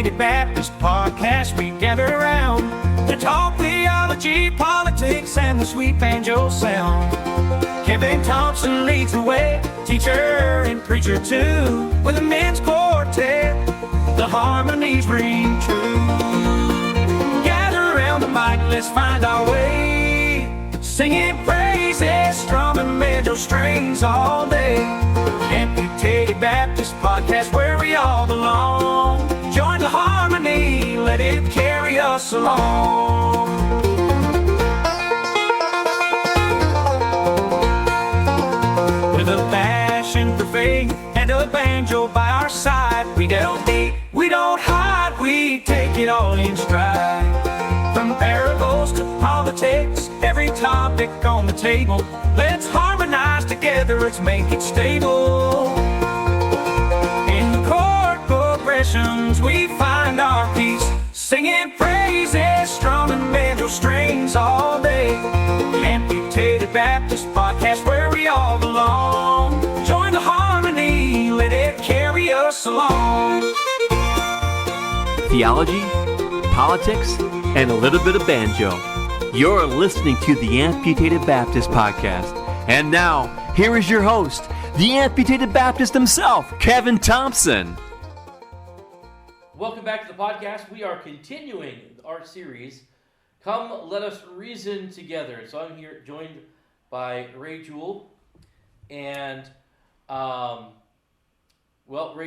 Amputated Baptist Podcast. We gather around to talk theology, politics, and the sweet banjo sound. Kevin Thompson leads the way, teacher and preacher too. With a men's quartet, the harmonies ring true. Gather around the mic, let's find our way, singing praises, strumming banjo strings all day. Amputated Baptist Podcast, where we all belong. Join the harmony, let it carry us along. With a passion for faith and a banjo by our side, we don't deep, we don't hide, we take it all in stride. From parables to politics, every topic on the table, let's harmonize together, let's make it stable. In the chord progressions we find our peace, singing praises, strumming banjo strings all day. Amputated Baptist Podcast, where we all belong. Join the harmony, let it carry us along. Theology, politics, and a little bit of banjo. You're listening to the Amputated Baptist Podcast. And now, here is your host, the Amputated Baptist himself, Kevin Thompson. Welcome back to the podcast. We are continuing our series, Come Let Us Reason Together. So I'm here joined by Ray Jewell. And, Ray,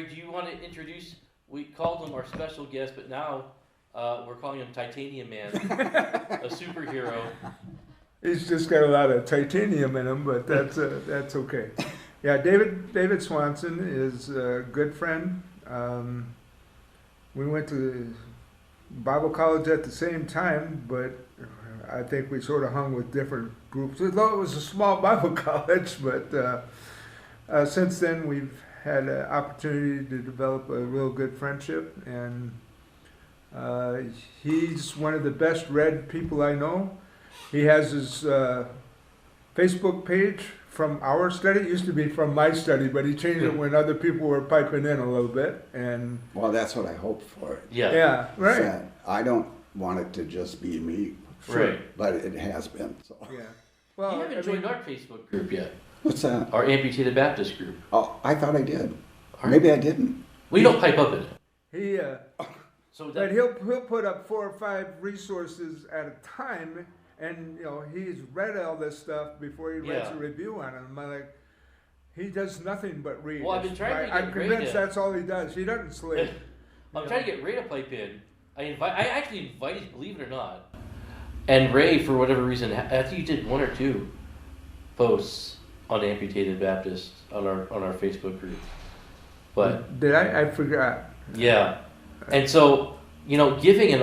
do you want to introduce, we called him our special guest, but now we're calling him Titanium Man, a superhero. He's just got a lot of titanium in him, but that's okay. Yeah, David Swanson is a good friend. We went to Bible college at the same time, but I think we sort of hung with different groups. Although it was a small Bible college, but since then we've had an opportunity to develop a real good friendship, and he's one of the best read people I know. He has his Facebook page from our study. It used to be from my study, but he changed it when other people were piping in a little bit. And well, that's what I hope for it. Yeah, right. So I don't want it to just be me, Right. but it has been. So. Yeah. Well, You haven't joined our Facebook group yet. What's that? Our Amputated Baptist group. Oh, I thought I did. Our- Maybe I didn't. We don't pipe up in it. he, So but he'll put up 4 or 5 resources at a time, and he's read all this stuff before he writes a review on them. I'm like, he does nothing but read. Well, I've been trying to get I'm convinced Ray to- that's all he does. He doesn't sleep. I'm trying to get Ray to pipe in. I actually invited, believe it or not, and Ray, for whatever reason, I think you did 1 or 2 posts on Amputated Baptist on our Facebook group. But Did I forgot. yeah, and so giving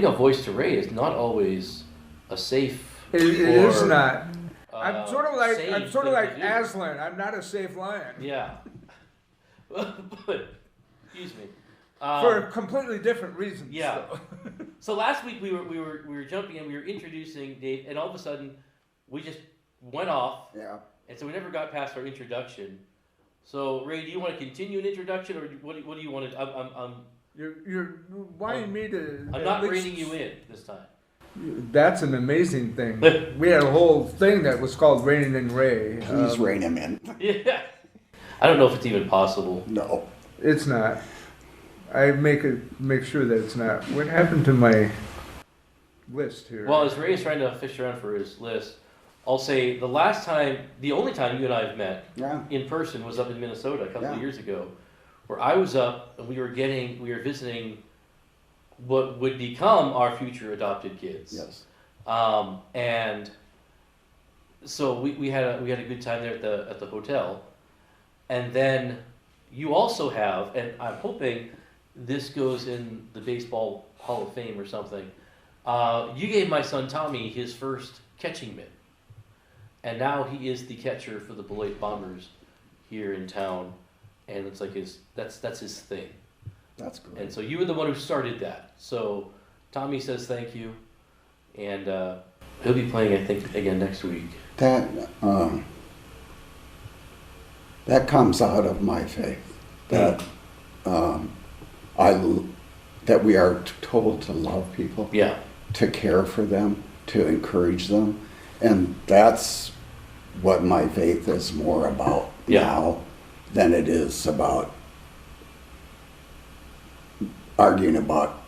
a voice to Ray is not always a safe. It is or, not. I'm sort of like sane thing to do. Aslan. I'm not a safe lion. Yeah, but excuse me. For completely different reasons. Yeah. So. So last week we were jumping in, we were introducing Dave, and all of a sudden we just went off. Yeah. And so we never got past our introduction. So Ray, do you want to continue an introduction, or what do you want to? You're wanting me to. I'm not reining you in this time. That's an amazing thing. We had a whole thing that was called Reining in Ray. Please rein him in. Yeah. I don't know if it's even possible. No. It's not. I make sure that it's not. What happened to my list here? Well, as Ray is trying to fish around for his list, I'll say the only time you and I have met in person was up in Minnesota a couple of years ago, where I was up and we were visiting what would become our future adopted kids. Yes. And so we had a good time there at the hotel, and then you also have, and I'm hoping this goes in the Baseball Hall of Fame or something. You gave my son Tommy his first catching mitt, and now he is the catcher for the Beloit Bombers here in town, and it's like that's his thing. That's good. And so you were the one who started that. So Tommy says thank you, and he'll be playing, I think, again next week. That comes out of my faith. That I that we are told to love people, Yeah. to care for them, to encourage them. And that's what my faith is more about Yeah. now than it is about arguing about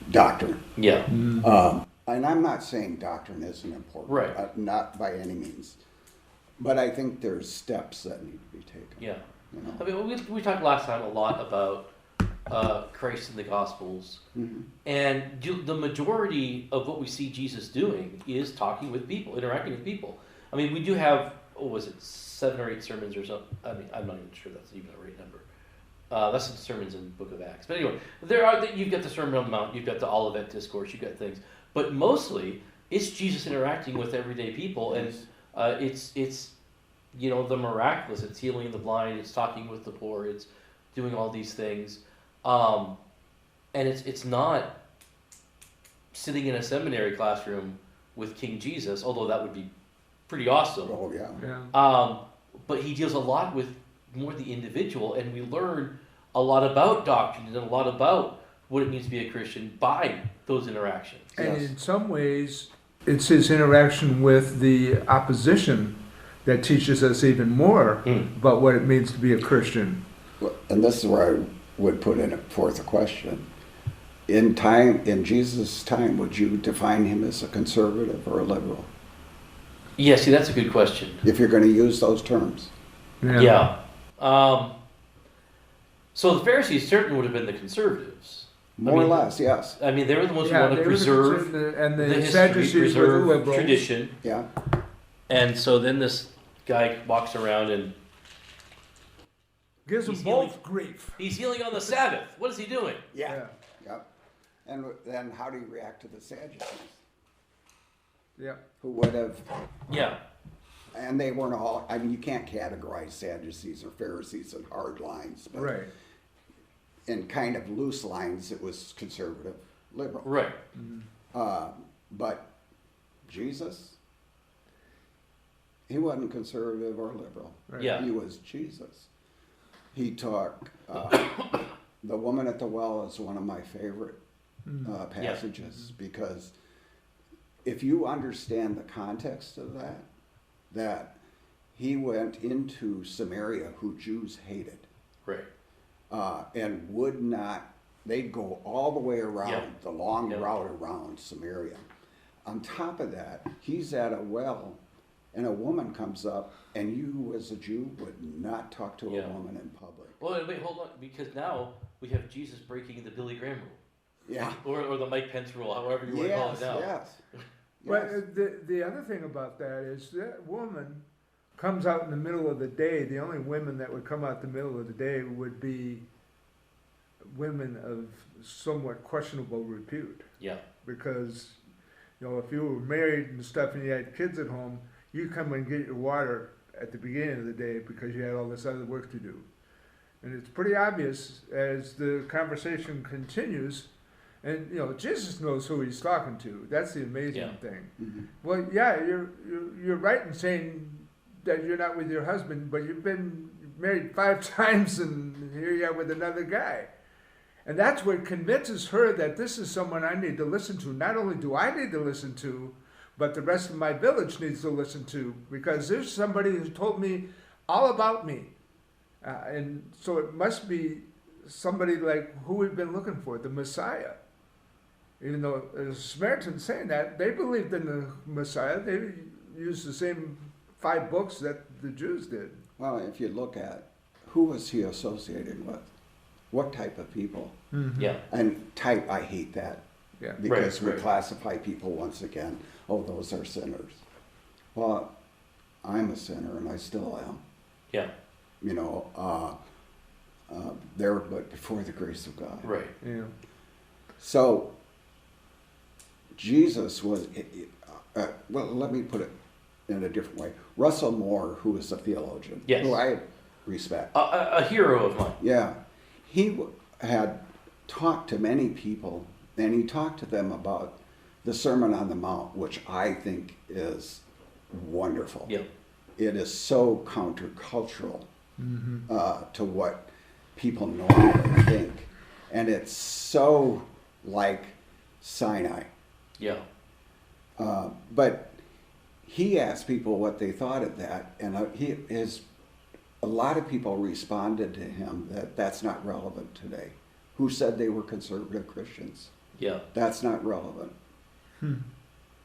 doctrine. Yeah. And I'm not saying doctrine isn't important, Right. Not by any means. But I think there's steps that need to be taken. Yeah. You know? I mean, we talked last time a lot about Christ in the Gospels, and the majority of what we see Jesus doing is talking with people, interacting with people. I mean, we do have, what was it, 7 or 8 sermons or something? I mean, I'm not even sure that's even a right number. That's the sermons in the Book of Acts. But anyway, you've got the Sermon on the Mount, you've got the Olivet Discourse, you've got things, but mostly it's Jesus interacting with everyday people, and it's the miraculous. It's healing the blind. It's talking with the poor. It's doing all these things, and it's not sitting in a seminary classroom with King Jesus, although that would be pretty awesome. Oh, yeah. Yeah. But he deals a lot with more the individual, and we learn a lot about doctrine and a lot about what it means to be a Christian by those interactions. And Yes. in some ways, it's his interaction with the opposition that teaches us even more about what it means to be a Christian. Well, and this is where I would put forth a question. In Jesus' time, would you define him as a conservative or a liberal? Yeah, see, that's a good question. If you're going to use those terms. Yeah. So the Pharisees certainly would have been the conservatives. More or less, yes. I mean, they were the ones who Yeah, wanted to they were preserve and the history, Sadducees were the preserve liberals. tradition. Yeah. And so then this guy walks around and Gives them He's both healing. grief. he's healing on the Sabbath. What is he doing? Yeah. Yep. And then how do you react to the Sadducees? Yeah. Who would have, Yeah. and they weren't all, I mean, you can't categorize Sadducees or Pharisees in hard lines, but Right. in kind of loose lines, it was conservative, liberal. Right. But Jesus, he wasn't conservative or liberal. Right. Yeah. He was Jesus. He took, the woman at the well is one of my favorite passages because if you understand the context of that he went into Samaria, who Jews hated, Right. and would not, they'd go all the way around, Yeah. the long Yeah. route around Samaria. On top of that, he's at a well, and a woman comes up, and you as a Jew would not talk to a Yeah. woman in public. Well, wait, hold on, because now we have Jesus breaking the Billy Graham rule, Yeah. or the Mike Pence rule, however you want to call it Yes, now. yes. But Yes. the other thing about that is that woman comes out in the middle of the day. The only women that would come out the middle of the day would be women of somewhat questionable repute. Yeah. Because, if you were married and stuff and you had kids at home, you come and get your water at the beginning of the day because you had all this other work to do. And it's pretty obvious as the conversation continues, and Jesus knows who he's talking to. That's the amazing Yeah. thing. Mhm. Well, yeah, you're right in saying that you're not with your husband, but you've been married 5 times, and here you are with another guy. And that's what convinces her that this is someone I need to listen to. Not only do I need to listen to, but the rest of my village needs to listen to, because there's somebody who's told me all about me. And so it must be somebody like who we've been looking for, the Messiah. Even though the Samaritans saying that, they believed in the Messiah. They used the same 5 books that the Jews did. Well, if you look at who was he associated with, what type of people, Yeah. and type, I hate that Yeah. because Right, we right. classify people once again. Oh, those are sinners. Well, I'm a sinner, and I still am. Yeah. There, but before the grace of God. Right. Yeah. So, Jesus was, well, let me put it in a different way. Russell Moore, who is a theologian, Yes. who I respect, A hero of mine. yeah, he had talked to many people, and he talked to them about the Sermon on the Mount, which I think is wonderful. Yeah. It is so countercultural to what people normally think. And it's so like Sinai. Yeah. But he asked people what they thought of that, and a lot of people responded to him that that's not relevant today. Who said they were conservative Christians? Yeah. That's not relevant.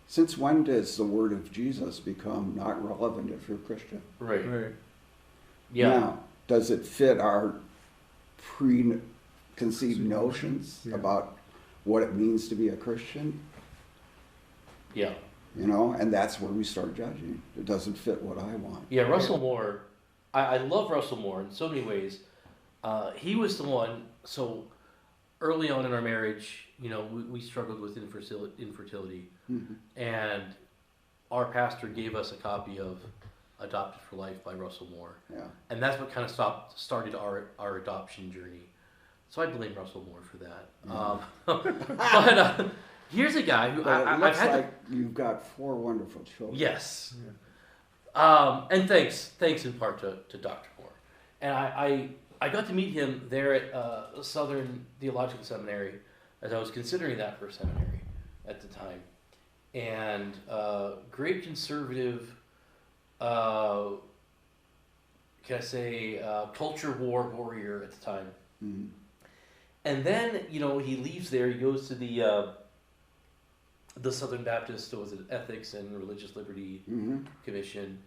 Since when does the word of Jesus become not relevant if you're a Christian? Right. Right. Yeah. Now, does it fit our preconceived notions Yeah. about what it means to be a Christian? Yeah. You know, and that's where we start judging. It doesn't fit what I want. Yeah, Russell Moore, I love Russell Moore in so many ways. He was the one, so early on in our marriage, you know, we struggled with infertility. Mm-hmm. And our pastor gave us a copy of Adopted for Life by Russell Moore. Yeah. And that's what kind of started our adoption journey. So I blame Russell Moore for that. But here's a guy who But it I've looks had like you've got 4 wonderful children. Yes. And thanks in part to Dr. Moore. And I got to meet him there at Southern Theological Seminary as I was considering that for a seminary at the time. And great conservative, can I say, culture war warrior at the time. Mm-hmm. And then, you know, he leaves there, he goes to the Southern Baptist, so was it Ethics and Religious Liberty Mm-hmm. Commission.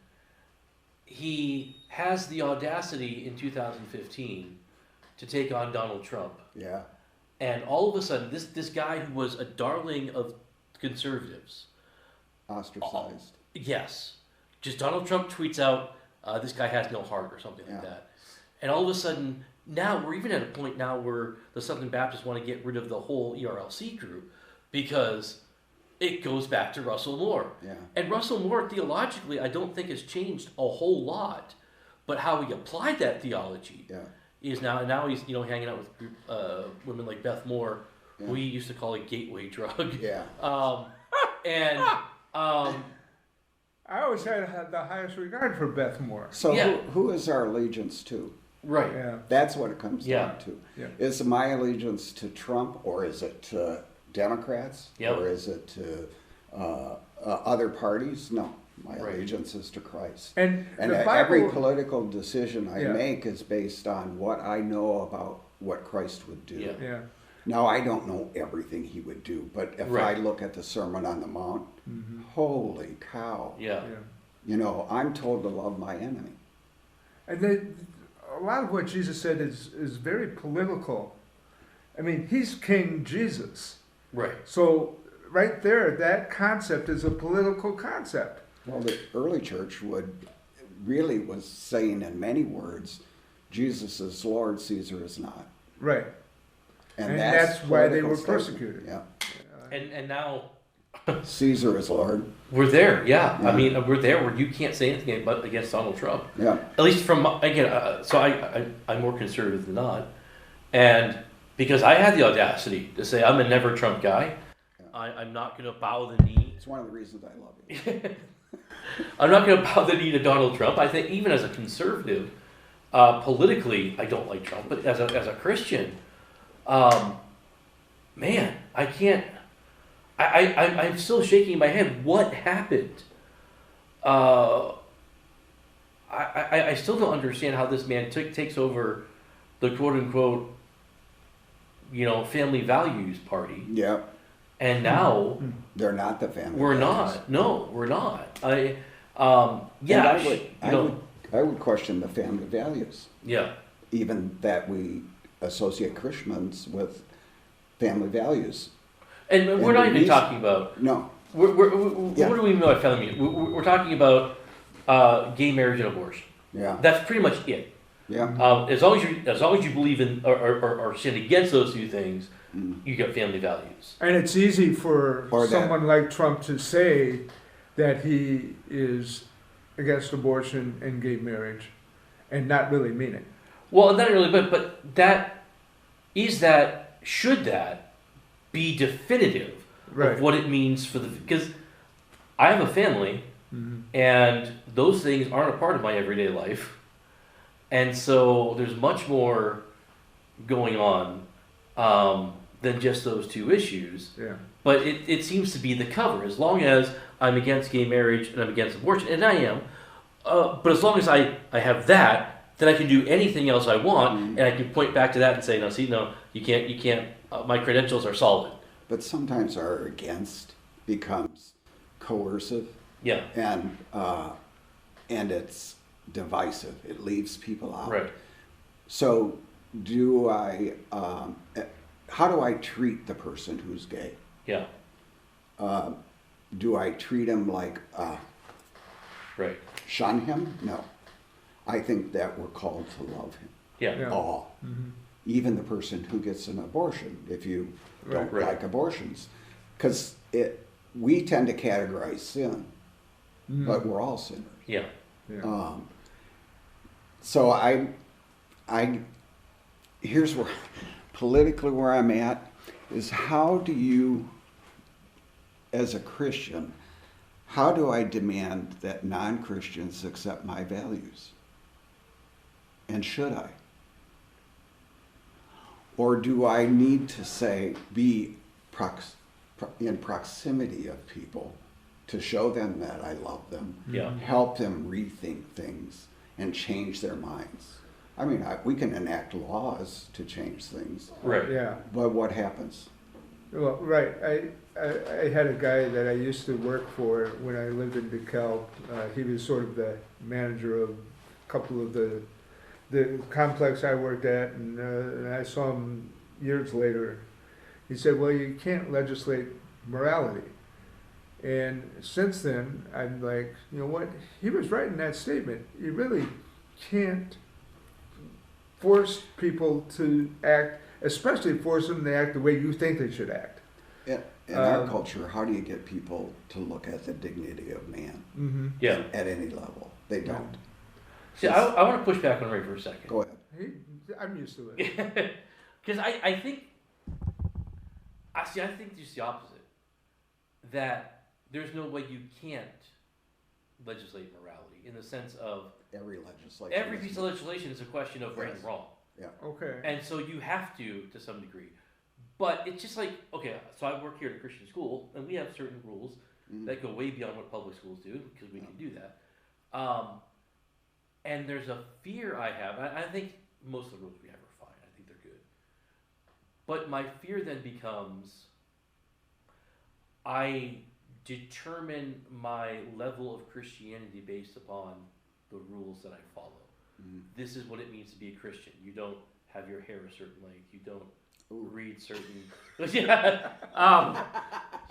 He has the audacity in 2015 to take on Donald Trump. Yeah. And all of a sudden, this guy who was a darling of conservatives. Ostracized. Yes. Just Donald Trump tweets out, this guy has no heart or something like Yeah. that. And all of a sudden, now we're even at a point now where the Southern Baptists want to get rid of the whole ERLC group because it goes back to Russell Moore. Yeah. And Russell Moore, theologically, I don't think has changed a whole lot. But how he applied that theology Yeah. is now he's, you know, hanging out with women like Beth Moore, Yeah. who we used to call a gateway drug. Yeah. I always had the highest regard for Beth Moore. So Yeah. who is our allegiance to? Right. Yeah. That's what it comes Yeah. down to. Yeah. Is my allegiance to Trump, or is it to Democrats, Yep. or is it to other parties? No, my Right. allegiance is to Christ. And And the every Bible, political decision I Yeah. make is based on what I know about what Christ would do. Yeah. yeah, Now, I don't know everything he would do, but if Right. I look at the Sermon on the Mount, Mm-hmm. holy cow. Yeah. yeah. You know, I'm told to love my enemy. And then a lot of what Jesus said is very political. I mean, he's King Jesus. Right. So right there, that concept is a political concept. Well, the early church really was saying in many words, Jesus is Lord, Caesar is not. Right. And, And that's that's why they political were statement. persecuted. Yeah. And now Caesar is Lord. we're there. Yeah. Yeah. I mean, we're there where you can't say anything but against Donald Trump. Yeah. At least from so I'm more conservative than not, and because I had the audacity to say I'm a never Trump guy, I'm not going to bow the knee. It's one of the reasons I love you. I'm not going to bow the knee to Donald Trump. I think even as a conservative, politically, I don't like Trump, but as a Christian, man, I can't. I'm still shaking my head. What happened? I still don't understand how this man takes over the quote unquote, you know, family values party, Yeah. and now They're not the family. we're values. not. No, we're not. And I would question the family values, Yeah. even that we associate Christians with family values. And we're And not the even reason- talking about. No. What do we mean by family? We're talking about gay marriage and abortion. Yeah. That's pretty much it. Yeah. As long as you believe in or sin against those two things, Mm. you got family values. And it's easy for Or that- someone like Trump to say that he is against abortion and gay marriage and not really mean it. Well, not really, but should that be definitive Right. of what it means for because I have a family. Mhm. And those things aren't a part of my everyday life. And so there's much more going on. than just those two issues. Yeah. But it seems to be the cover. As long as I'm against gay marriage and I'm against abortion, and I am, but as long as I have that, then I can do anything else I want, and I can point back to that and say, no, see, no, you can't. My credentials are solid. But sometimes our against becomes coercive. Yeah. And it's divisive. It leaves people out. Right. So how do I treat the person who's gay? Yeah. Do I treat him like, Right. shun him? No. I think that we're called to love him. Yeah. Yeah. All. Even the person who gets an abortion, if you don't Right. like abortions. Because we tend to categorize sin, but we're all sinners. Yeah. Yeah. So here's where, politically where I'm at, is how do you, as a Christian, how do I demand that non-Christians accept my values? And should I? Or do I need to say, be in proximity of people to show them that I love them, Yeah. help them rethink things and change their minds? I mean, we can enact laws to change things, Right. Yeah. but what happens? Well, right. I had a guy that I used to work for when I lived in DeKalb. He was sort of the manager of a couple of the complex I worked at, and I saw him years later. He said, well, you can't legislate morality. And since then, I'm like, you know what? He was right in that statement. You really can't force people to act, especially force them to act the way you think they should act. In our culture, how do you get people to look at the dignity of man Mm-hmm. Yeah. at any level? They don't. See, I want to push back on Ray for a second. Go ahead. I'm used to it. Because I think just the opposite. That there's no way you can't legislate morality in the sense of Every legislation. every piece of legislation is a question of right and Yes. wrong. Okay. And so you have to some degree. But it's just like, okay, so I work here at a Christian school, and we have certain rules that go way beyond what public schools do, because we can do that. And there's a fear I have, and I think most of the rules we have are fine, I think they're good. But my fear then becomes, I determine my level of Christianity based upon the rules that I follow. This is what it means to be a Christian. You don't have your hair a certain length. You don't read certain.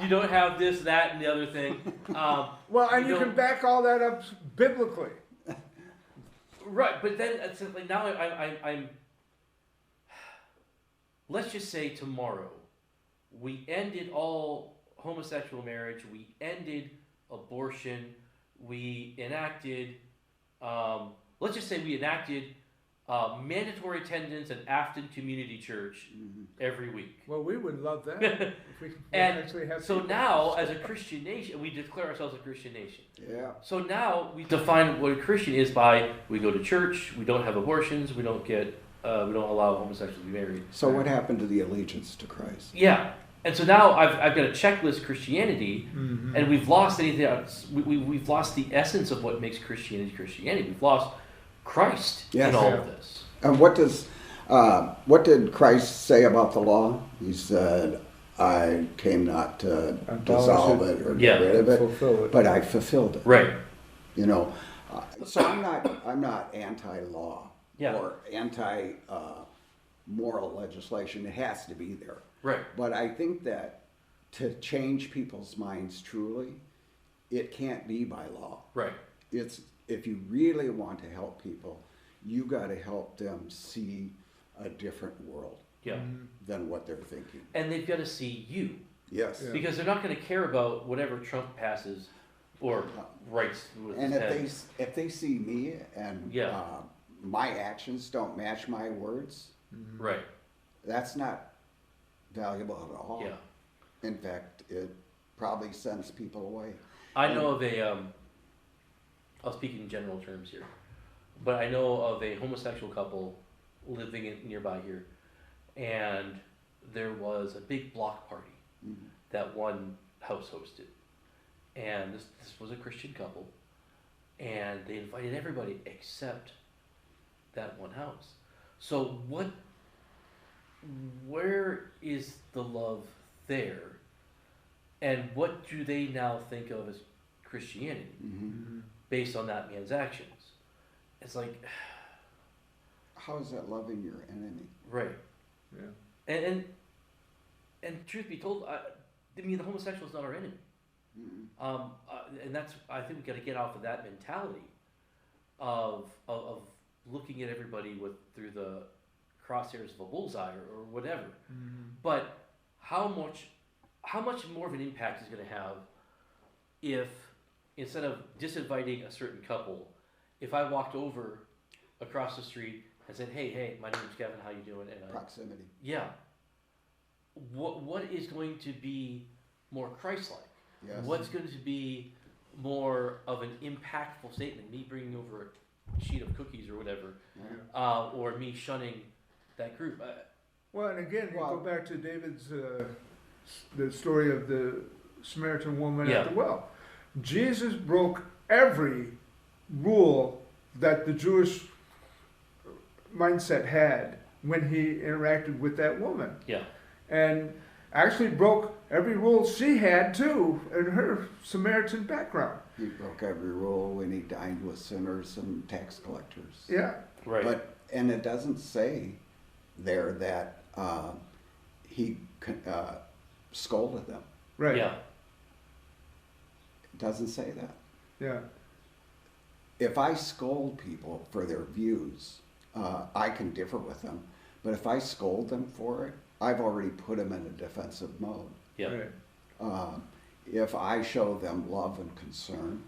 You don't have this, that, and the other thing. Well, and you don't- can back all that up biblically. Right, but then it's like now I'm. Let's just say tomorrow, we ended all homosexual marriage. We ended abortion. We enacted. Let's just say we enacted mandatory attendance at Afton Community Church every week. Well, we would love that if we And actually have. so people. now, as a Christian nation, we declare ourselves a Christian nation. Yeah. So now we define what a Christian is by we go to church, we don't have abortions, we don't allow homosexuals to be married. So what happened to the allegiance to Christ? Yeah, and so now I've got a checklist Christianity, and we've lost anything else. We've lost the essence of what makes Christianity Christianity. We've lost Christ in all of this. And what did Christ say about the law? He said, I came not to dissolve it or get rid of it, Fulfill it. but I fulfilled it. Right. You know, so I'm not anti-law Yeah. or anti-moral legislation. It has to be there. Right. But I think that to change people's minds truly, it can't be by law. Right. It's if you really want to help people, you got to help them see a different world Yeah. than what they're thinking. And they've got to see you. Yes. Yeah. Because they're not going to care about whatever Trump passes or writes with And his head. if they see me and Yeah. my actions don't match my words, Right. that's not valuable at all. Yeah. In fact, it probably sends people away. I know of a, I'll speak in general terms here, but I know of a homosexual couple living nearby here, and there was a big block party that one house hosted. And this was a Christian couple. And they invited everybody except that one house. So where is the love there? And what do they now think of as Christianity based on that man's actions? It's like, How is that loving your enemy? right. Yeah. And truth be told, I mean, the homosexual is not our enemy. And that's, I think we got to get off of that mentality of looking at everybody through the crosshairs of a bullseye or whatever. But how much more of an impact is going to have if, instead of disinviting a certain couple, if I walked over across the street and said, hey, my name's Kevin, how you doing? And Proximity. yeah. What is going to be more Christ-like? Yes. What's going to be more of an impactful statement? Me bringing over a sheet of cookies or whatever, or me shunning that group? Well, and again, you go back to David's, the story of the Samaritan woman at the well. Jesus broke every rule that the Jewish mindset had when he interacted with that woman. Yeah. And actually broke every rule she had too in her Samaritan background. He broke every rule when he dined with sinners and tax collectors. Yeah. Right. And it doesn't say there that he scolded them. Right. Yeah. It doesn't say that. Yeah. If I scold people for their views, I can differ with them. But if I scold them for it, I've already put them in a defensive mode. Yeah. Right. If I show them love and concern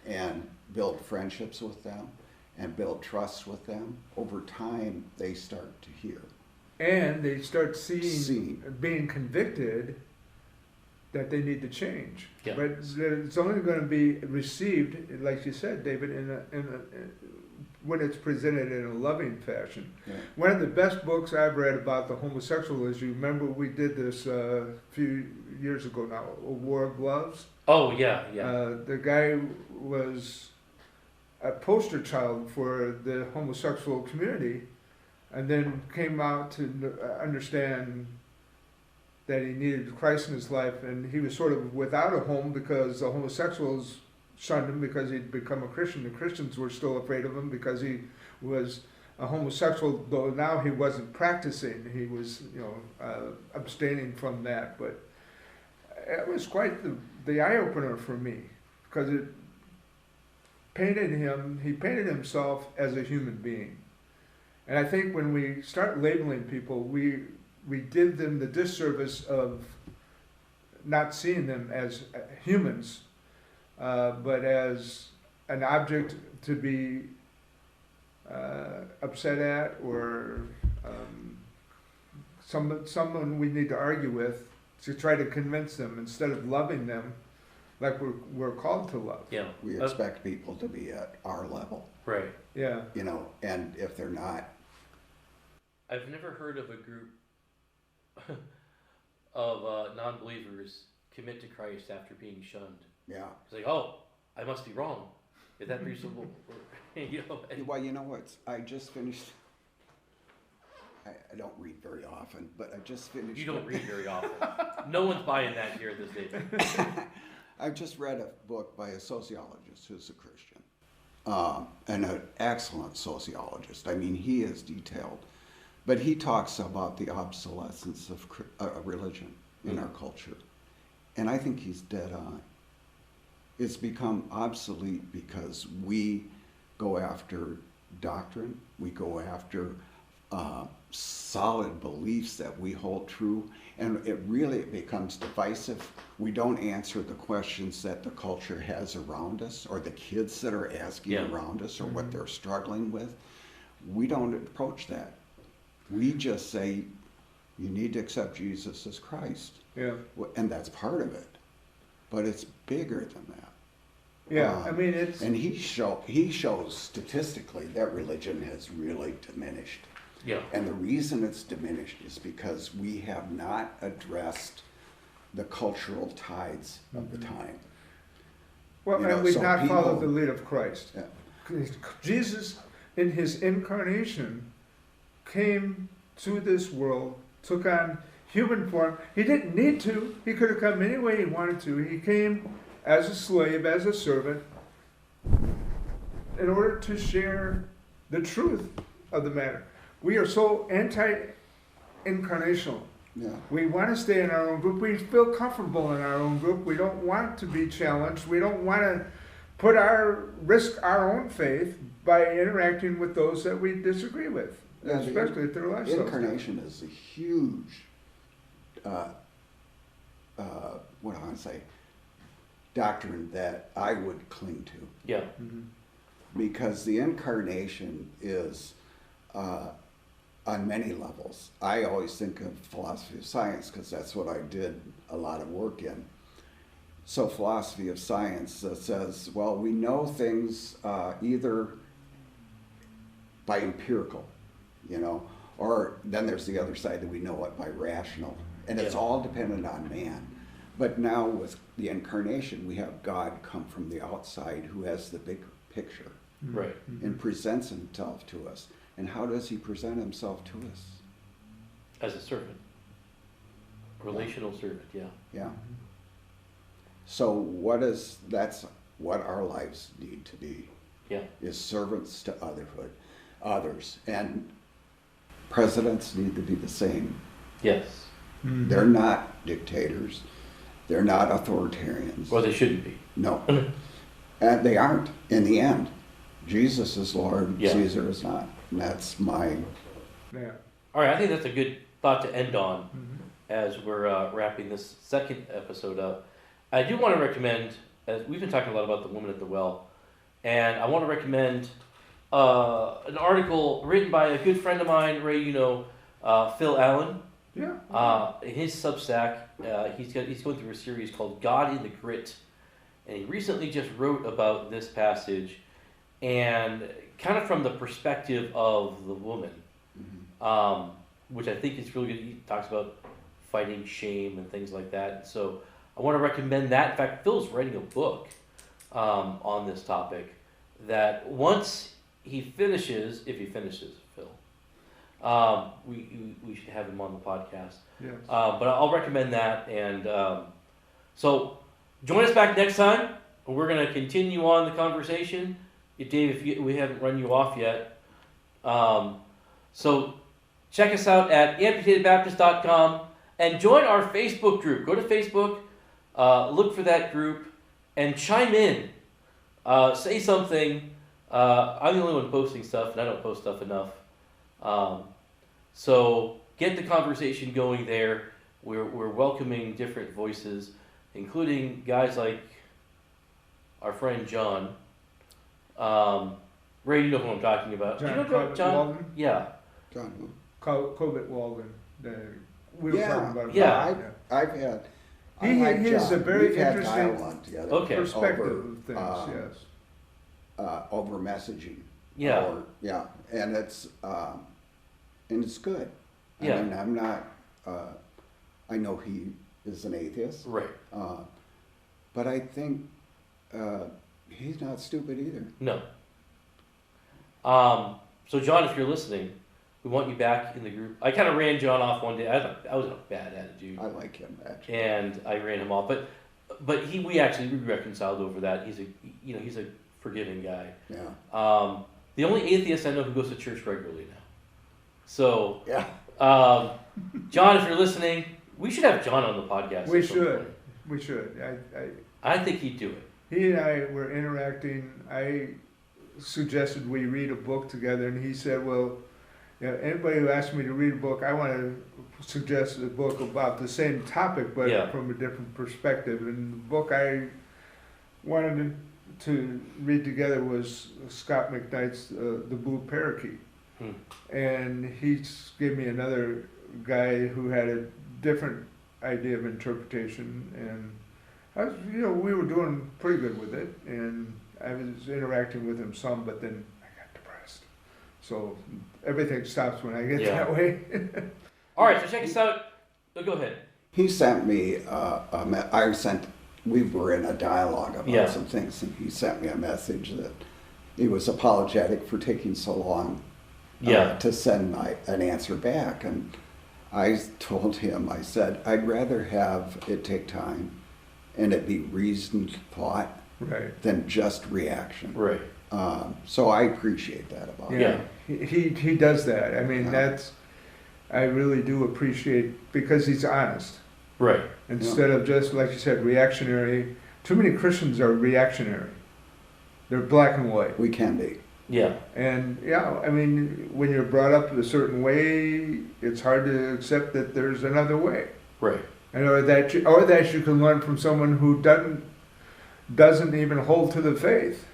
and build friendships with them and build trust with them, over time they start to hear. And they start being convicted that they need to change. Yeah. But it's only going to be received, like you said, David, when it's presented in a loving fashion. Yeah. One of the best books I've read about the homosexual is, you remember we did this a few years ago now, A War of Loves? Oh, yeah, yeah. The guy was a poster child for the homosexual community, and then came out to understand that he needed Christ in his life, and he was sort of without a home because the homosexuals shunned him because he'd become a Christian. The Christians were still afraid of him because he was a homosexual, though now he wasn't practicing. He was, abstaining from that. But it was quite the eye-opener for me, because he painted himself as a human being. And I think when we start labeling people, we did them the disservice of not seeing them as humans, but as an object to be upset at, or someone we need to argue with to try to convince them, instead of loving them like we're called to love. Yeah. We expect people to be at our level. Right. Yeah. And if they're not. I've never heard of a group of non-believers commit to Christ after being shunned. Yeah. It's like, oh, I must be wrong. Is that reasonable? Well, you know what? I just finished. I don't read very often, but I just finished. You don't read very often. No one's buying that here this day. I just read a book by a sociologist who's a Christian, and an excellent sociologist. I mean, he is detailed, but he talks about the obsolescence of religion in our culture, and I think he's dead on. It's become obsolete because we go after doctrine, we go after solid beliefs that we hold true, and it really becomes divisive. We don't answer the questions that the culture has around us, or the kids that are asking around us, or what they're struggling with. We don't approach that. We just say, you need to accept Jesus as Christ. Yeah. And that's part of it. But it's bigger than that. Yeah, I mean, it's... And he shows statistically that religion has really diminished. Yeah. And the reason it's diminished is because we have not addressed the cultural tides of the time. Well, You know, and we've so not people- followed the lead of Christ. Yeah. Jesus, in his incarnation, came to this world, took on human form. He didn't need to. He could have come any way he wanted to. He came as a slave, as a servant, in order to share the truth of the matter. We are so anti-incarnational. Yeah. We want to stay in our own group. We feel comfortable in our own group. We don't want to be challenged. We don't want to risk our own faith by interacting with those that we disagree with, Yeah, especially if they're lifestyles. Incarnation is a huge, what do I want to say, doctrine that I would cling to. Yeah. Mhm. Because the incarnation is on many levels. I always think of philosophy of science because that's what I did a lot of work in. So philosophy of science says, well, we know things either by empirical, or then there's the other side that we know it by rational. And it's Yeah. all dependent on man. But now with the incarnation, we have God come from the outside who has the big picture Right. and presents himself to us. And how does he present himself to us? As a servant. Relational servant, yeah. Yeah. So that's what our lives need to be, Yeah. is servants to others. And presidents need to be the same. Yes. Mhm. They're not dictators. They're not authoritarians. Or they shouldn't be. No. And they aren't in the end. Jesus is Lord, Yeah. Caesar is not. And that's my, Yeah. All right, I think that's a good thought to end on Mhm. as we're wrapping this second episode up. I do want to recommend, as we've been talking a lot about the woman at the well, and I want to recommend an article written by a good friend of mine, Ray, Phil Allen. Yeah. His Substack, he's going through a series called God in the Grit, and he recently just wrote about this passage, and kind of from the perspective of the woman, which I think is really good. He talks about fighting shame and things like that. So I want to recommend that. In fact, Phil's writing a book on this topic that once he finishes, if he finishes, Phil, we should have him on the podcast. Yes. But I'll recommend that. And so join us back next time. We're going to continue on the conversation. Dave, we haven't run you off yet. So check us out at amputatedbaptist.com and join our Facebook group. Go to Facebook, look for that group, and chime in. Say something. I'm the only one posting stuff, and I don't post stuff enough. So get the conversation going there. We're welcoming different voices, including guys like our friend John. Ray, you know who I'm talking about. Do you know Corbett John? Walden? Yeah. John who? Corbett Walden. We were Yeah. talking about him. Yeah. I've had. I He like has John. a very We've had interesting dialogue together. Okay. perspective over, of things, yes. Over messaging. Yeah. And it's good. Yeah. I mean, I'm not. I know he is an atheist. Right. But I think he's not stupid either. No. So John, if you're listening, we want you back in the group. I kind of ran John off one day. I was in a bad attitude, I like him actually. and I ran him off. But we actually reconciled over that. He's a forgiving guy. Yeah. The only atheist I know who goes to church regularly now. So, Yeah. John, if you're listening, we should have John on the podcast. We at some should. point. We should. I think he'd do it. He and I were interacting. I suggested we read a book together, and he said, well, anybody who asks me to read a book, I want to suggest a book about the same topic, but Yeah. from a different perspective. And the book I wanted to read together was Scott McKnight's The Blue Parakeet. And he gave me another guy who had a different idea of interpretation, and we were doing pretty good with it, and I was interacting with him some, but then I got depressed. So everything stops when I get Yeah. that way. All right, so check us out. Oh, go ahead. He sent me, we were in a dialogue about Yeah. some things, and he sent me a message that he was apologetic for taking so long Yeah. to send an answer back. And I told him, I said, I'd rather have it take time and it be reasoned thought Right. than just reaction. Right. So I appreciate that about him. Yeah. He does that. I mean, Yeah. I really do appreciate, because he's honest. Right. Instead of just, like you said, reactionary. Too many Christians are reactionary. They're black and white. We can be. Yeah. And yeah, I mean, when you're brought up a certain way, it's hard to accept that there's another way. Right. And or that you can learn from someone who doesn't even hold to the faith.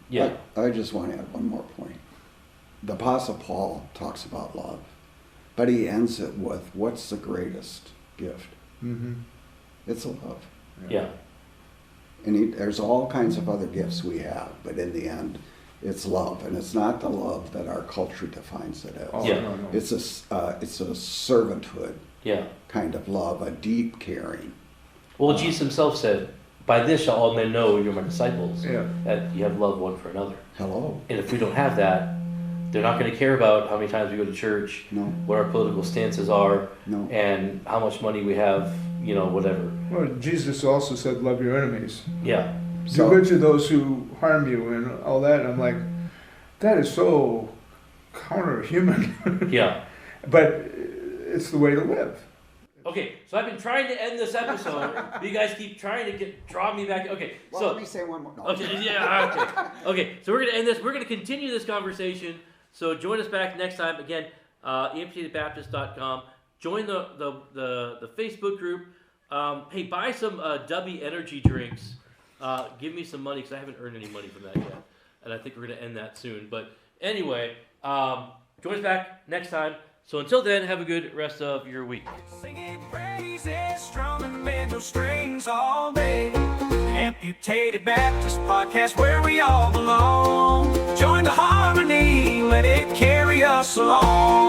Yeah. I just want to add one more point. The Apostle Paul talks about love, but he ends it with, what's the greatest gift? Mm-hmm. It's love. Yeah. And there's all kinds of other gifts we have, but in the end, it's love. And it's not the love that our culture defines it as. Oh, Yeah. no. It's a servanthood Yeah. kind of love, a deep caring. Well, Jesus himself said, "By this shall all men know you're my disciples, Yeah. that you have love one for another." Hello. And if we don't have that, they're not going to care about how many times we go to church, No, what our political stances are, no. and how much money we have, whatever. Well, Jesus also said, "Love your enemies. Yeah. So- Do good to those who harm you," and all that. And I'm like, that is so counter-human. Yeah. But it's the way to live. Okay, so I've been trying to end this episode, but you guys keep trying to draw me back. Okay, Well, so let me say one more. No. okay, yeah, okay. Okay, so we're gonna end this. We're gonna continue this conversation. So join us back next time. Again, amputedbaptist.com. Join the Facebook group. Hey, buy some W energy drinks. Give me some money because I haven't earned any money from that yet, and I think we're gonna end that soon. But anyway, join us back next time. So until then, have a good rest of your week. Singing praises, strumming banjo strings all day. Amputated Baptist Podcast, where we all belong. Join the harmony, let it carry us along.